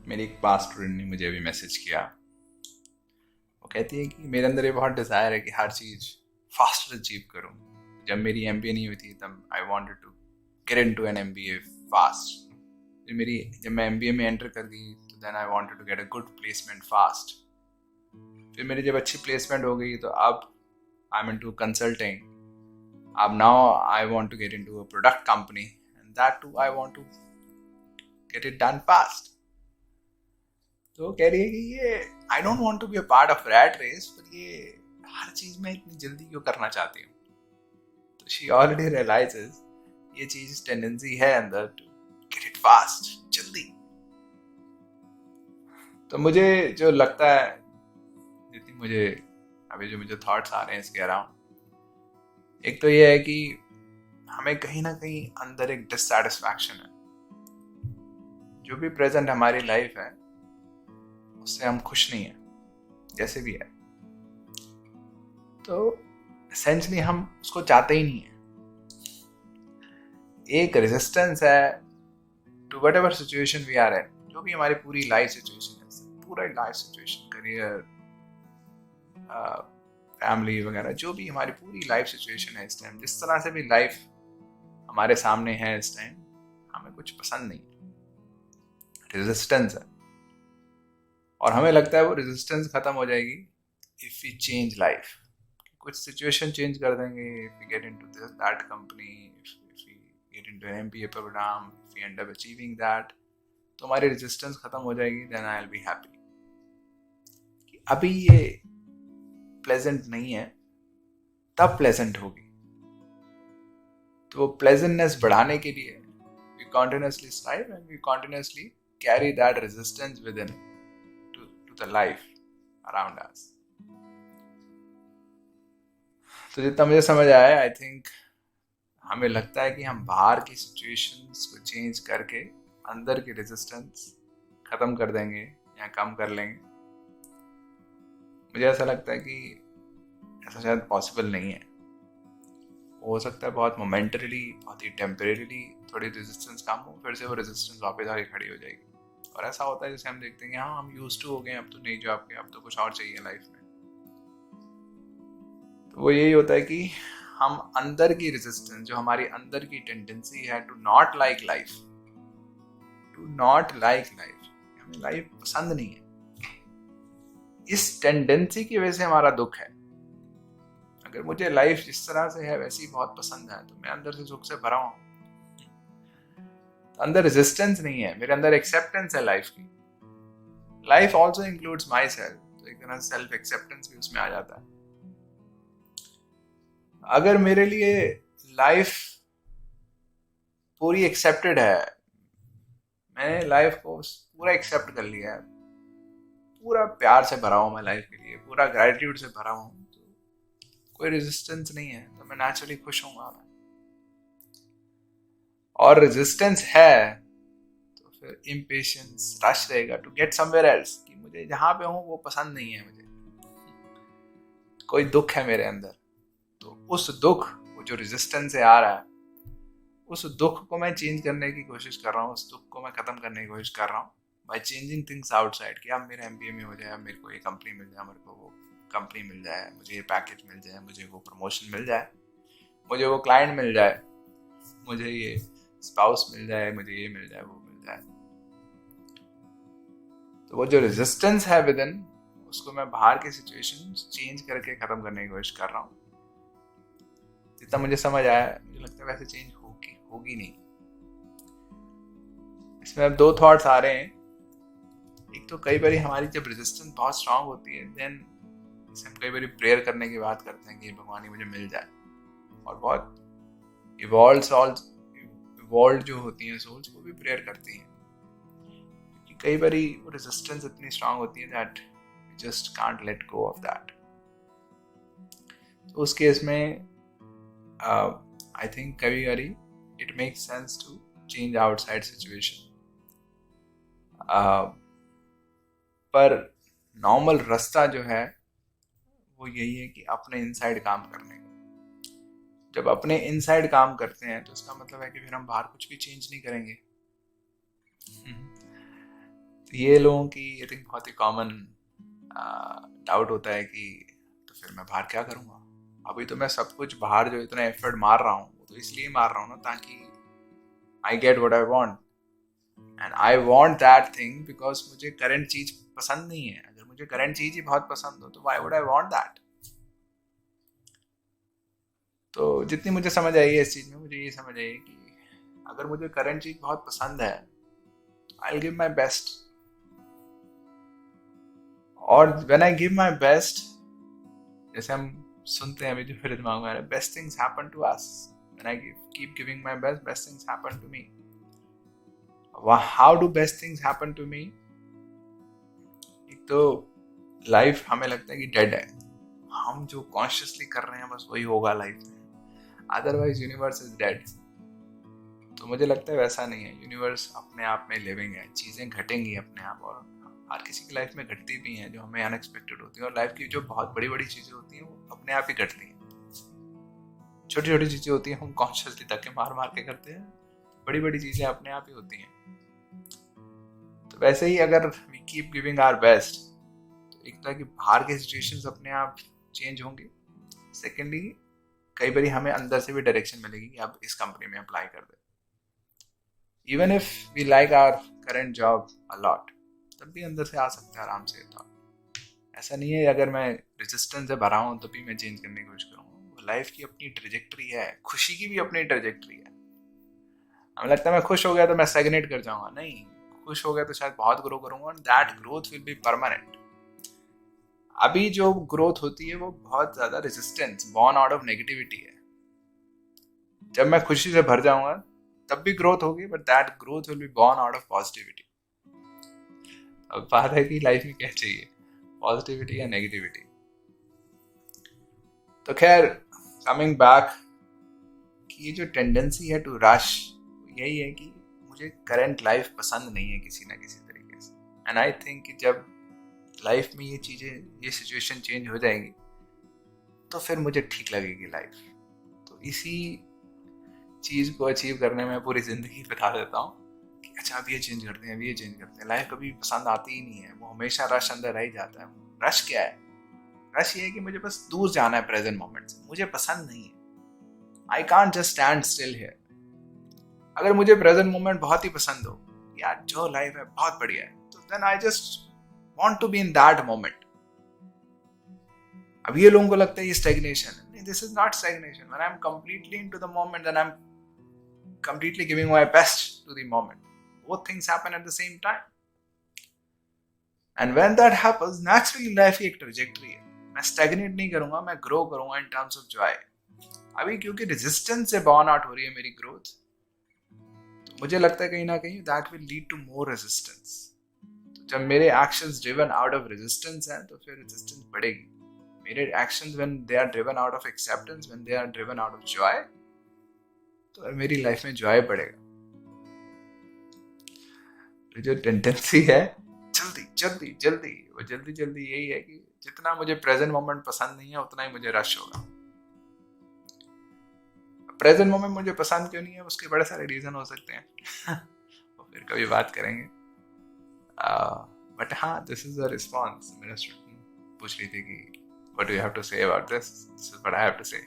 मेरी एक पास स्टूडेंट ने मुझे अभी मैसेज किया। वो कहती है कि मेरे अंदर ये बहुत डिज़ायर है कि हर चीज़ फास्ट अचीव करूँ। जब मेरी एमबीए नहीं हुई थी तब I wanted to get into an MBA fast. जब मैं एमबीए में एंटर कर गई तो then I wanted to get a good placement fast. फिर मेरी जब अच्छी प्लेसमेंट हो गई तो अब आई एम इनटू कंसल्टिंग। अब now I want to get into a product company and that too I want to get it done fast. तो वो कह रही है कि ये I don't want to be a part of rat race, पर ये हर चीज में इतनी जल्दी क्यों करना चाहती हूँ। तो शी ऑलरेडी रियलाइजेस ये चीज टेंडेंसी है अंदर टू गेट इट फास्ट, जल्दी। तो मुझे जो लगता है, जितनी मुझे अभी जो मुझे थॉट्स आ रहे हैं इसके अराउंड, एक तो ये है कि हमें कहीं ना कहीं अंदर एक डिससैटिस्फैक्शन है। जो भी प्रेजेंट हमारी लाइफ है उससे हम खुश नहीं है, जैसे भी है। तो एसेंशली हम उसको चाहते ही नहीं है। एक रेजिस्टेंस है to whatever situation we are in. जो भी हमारी पूरी लाइफ सिचुएशन है, पूरा लाइफ सिचुएशन, करियर, फैमिली वगैरह, जो भी हमारी पूरी लाइफ सिचुएशन है इस टाइम, जिस तरह से भी लाइफ हमारे सामने है इस टाइम, हमें कुछ पसंद नहीं है, रेजिस्टेंस है। और हमें लगता है वो रेजिस्टेंस खत्म हो जाएगी इफ वी चेंज लाइफ। कुछ सिचुएशन चेंज कर देंगे, if we get into this that company, if we get into an MBA program, if we end up achieving that, तो हमारी रेजिस्टेंस खत्म हो जाएगी। Then I will be happy. अभी ये प्लेजेंट नहीं है, तब प्लेजेंट होगी। तो वो प्लेजेंटनेस बढ़ाने के लिए we continuously strive and we continuously carry that resistance within to the life around us. तो जितना मुझे समझ आया, आई थिंक हमें लगता है कि हम बाहर की सिचुएशंस को चेंज करके अंदर की रेजिस्टेंस खत्म कर देंगे या कम कर लेंगे। मुझे ऐसा लगता है कि ऐसा शायद पॉसिबल नहीं है। हो सकता है बहुत मोमेंटरीली, बहुत ही टेम्परेरीली थोड़ी रेजिस्टेंस कम हो, फिर से वो रेजिस्टेंस वापस आके खड़ी हो जाएगी। और ऐसा होता है जैसे हम देखते हैं कि हाँ, हम यूज्ड टू हो गए, अब तो नहीं जॉब के, अब तो कुछ और चाहिए लाइफ में। तो वो यही होता है कि हम अंदर की रेजिस्टेंस, जो हमारी अंदर की टेंडेंसी है टू नॉट लाइक लाइफ, हमें लाइफ पसंद नहीं है, इस टेंडेंसी की वजह से हमारा दुख है। अगर मुझे लाइफ जिस तरह से है वैसी बहुत पसंद है तो मैं अंदर से सुख से भरा हूं। अंदर रेजिस्टेंस नहीं है, मेरे अंदर एक्सेप्टेंस है लाइफ की। Life also includes my self, तो एक तरह से सेल्फ एक्सेप्टेंस भी उसमें आ जाता है। अगर मेरे लिए लाइफ पूरी एक्सेप्टेड है, मैंने लाइफ को पूरा एक्सेप्ट कर लिया है, पूरा प्यार से भरा हूँ मैं लाइफ के लिए, पूरा ग्रेटिट्यूड से भरा हूँ, तो कोई रेजिस्टेंस नहीं है, तो मैं नेचुरली खुश हूँ। और रेजिस्टेंस है तो फिर इम्पेशंस, रश रहेगा टू गेट समवेयर एल्स, कि मुझे जहां पे हूँ वो पसंद नहीं है, मुझे कोई दुख है मेरे अंदर। तो उस दुख, वो जो रेजिस्टेंस से आ रहा है, उस दुख को मैं चेंज करने की कोशिश कर रहा हूँ, उस दुख को मैं खत्म करने की कोशिश कर रहा हूँ बाय चेंजिंग थिंग्स आउटसाइड। कि अब मेरा एमबीए में हो जाए, अब मेरे को ये कंपनी मिल जाए, मेरे को वो कंपनी मिल जाए, मुझे ये पैकेज मिल जाए, मुझे वो प्रमोशन मिल जाए, मुझे वो क्लाइंट मिल जाए, मुझे ये स्पाउस मिल जाए, मुझे ये मिल जाए, वो मिल जाए। तो वो जो रेजिस्टेंस है विद इन, उसको मैं बाहर की सिचुएशन चेंज करके खत्म करने की कोशिश कर रहा हूँ। जितना मुझे समझ आया, मुझे लगता है वैसे चेंज होगी नहीं। इसमें अब दो थॉट्स आ रहे हैं। एक तो कई बार हमारी जब रेजिस्टेंस बहुत स्ट्रांग होती है, देन जैसे हम कई बार प्रेयर करने की बात करते हैं कि भगवान ही मुझे मिल जाए, और बहुत इवॉल्व जो होती हैं सोल्स, वो भी प्रेयर करती हैं। क्योंकि कई बार वो रेजिस्टेंस इतनी स्ट्रांग होती है that we just can't let go of that. तो उस केस में आई थिंक कभी कभी it makes sense to change outside situation. पर नॉर्मल रास्ता जो है वो यही है कि अपने इनसाइड काम करने का। जब अपने इनसाइड काम करते हैं तो इसका मतलब है कि फिर हम बाहर कुछ भी चेंज नहीं करेंगे। ये लोगों की आई थिंक बहुत ही कॉमन डाउट होता है कि तो फिर मैं बाहर क्या करूँगा। अभी तो मैं सब कुछ बाहर जो इतना एफर्ट मार रहा हूँ वो तो इसलिए मार रहा हूँ ना ताकि I get what I want, and I want that thing because मुझे करंट चीज पसंद नहीं है। अगर मुझे करंट चीज ही बहुत पसंद हो तो why would I want that. तो जितनी मुझे समझ आई है इस चीज में, मुझे ये समझ आई है कि अगर मुझे करंट चीज बहुत पसंद है तो आई गिव माई बेस्ट, और when I give my best, जैसे हम सुनते हैं अभी जो मेरे दिमाग में आ रहा है, best things happen to us. When I keep giving my best, best things happen to me. How do best things happen to me? एक तो लाइफ हमें लगता है कि डेड है, हम जो कॉन्शियसली कर रहे हैं बस वही होगा लाइफ में, अदरवाइज यूनिवर्स इज डेड। तो मुझे लगता है वैसा नहीं है, यूनिवर्स अपने आप में लिविंग है, चीज़ें घटेंगी अपने आप, और हर किसी की लाइफ में घटती भी हैं जो हमें अनएक्सपेक्टेड होती हैं। और लाइफ की जो बहुत बड़ी बड़ी चीज़ें होती हैं वो अपने आप ही घटती हैं। छोटी छोटी चीज़ें होती हैं हम कॉन्शियसली धक्के मार मार के करते हैं, बड़ी बड़ी चीज़ें अपने आप ही होती हैं। तो वैसे ही अगर we keep giving our best, तो एक तरह की बाहर के सिचुएशंस अपने आप चेंज होंगे। सेकेंडली कई बार हमें अंदर से भी डायरेक्शन मिलेगी कि आप इस कंपनी में अप्लाई कर दे। Even if we like our current job a lot, तब भी अंदर से आ सकता है आराम से। तो ऐसा नहीं है अगर मैं रेजिस्टेंस से भरा हूँ तभी मैं चेंज करने की कोशिश करूँगा। लाइफ की अपनी ट्रेजेक्ट्री है, खुशी की भी अपनी ट्रेजेक्ट्री है। हमें लगता है मैं खुश हो गया तो मैं स्टैग्नेट कर जाऊंगा, नहीं, खुश हो गया तो शायद बहुत ग्रो करूंगा, और that growth will be permanent. अभी जो ग्रोथ होती है वो बहुत ज्यादा resistance born out of negativity है। जब मैं खुशी से भर जाऊंगा तब भी ग्रोथ होगी, but that growth will be born out of positivity. अब बात है कि लाइफ में क्या चाहिए, पॉजिटिविटी या नेगेटिविटी। तो खैर, कमिंग बैक, कि ये जो टेंडेंसी है टू रश, यही है कि मुझे करंट लाइफ पसंद नहीं है किसी ना किसी तरीके से। एंड आई थिंक कि जब लाइफ में ये चीज़ें, ये सिचुएशन चेंज हो जाएगी तो फिर मुझे ठीक लगेगी लाइफ। तो इसी चीज़ को अचीव करने में पूरी ज़िंदगी बिता देता हूँ कि अच्छा अब ये चेंज करते हैं, अब ये चेंज करते हैं। लाइफ कभी पसंद आती ही नहीं है, वो हमेशा रश अंदर रह ही जाता है। रश क्या है? रश ये है कि मुझे बस दूर जाना है प्रेजेंट मोमेंट से, मुझे पसंद नहीं है। I can't just stand still here. अगर मुझे प्रेजेंट मोमेंट बहुत ही पसंद हो, यार जो लाइफ है बहुत बढ़िया है, तो then I just want to be in that moment. अब ये लोगों को लगता है ये स्टैग्नेशन है, this is not stagnation. When I am completely into the moment, then I am completely giving my best to the moment. Both things happen at the same time, and when that happens, naturally life की एक trajectory है। मैं stagnate नहीं करूंगा, मैं grow करूंगा in terms of Joy. अभी क्योंकि रेजिस्टेंस से बॉर्न आउट हो रही है मेरी ग्रोथ, तो मुझे लगता है कहीं ना कहीं that will lead to more resistance. तो जब मेरे actions driven out of resistance हैं तो फिर रेजिस्टेंस बढ़ेगी। मेरे actions when they are driven out of acceptance, when they are driven out of joy, तो मेरी लाइफ में जॉय बढ़ेगा। तो जो टेंडेंसी है जल्दी जल्दी जल्दी, वो जल्दी जल्दी यही है कि जितना मुझे प्रेजेंट मोमेंट पसंद नहीं है उतना ही मुझे रश होगा। प्रेजेंट मोमेंट मुझे पसंद क्यों नहीं है, उसके बड़े सारे रीजन हो सकते हैं वो फिर कभी बात करेंगे। बट हाँ, दिस इज द रिस्पॉन्स। मेरा स्टूडेंट पूछ रही थी कि what do you have to say about this, this is what I have to से।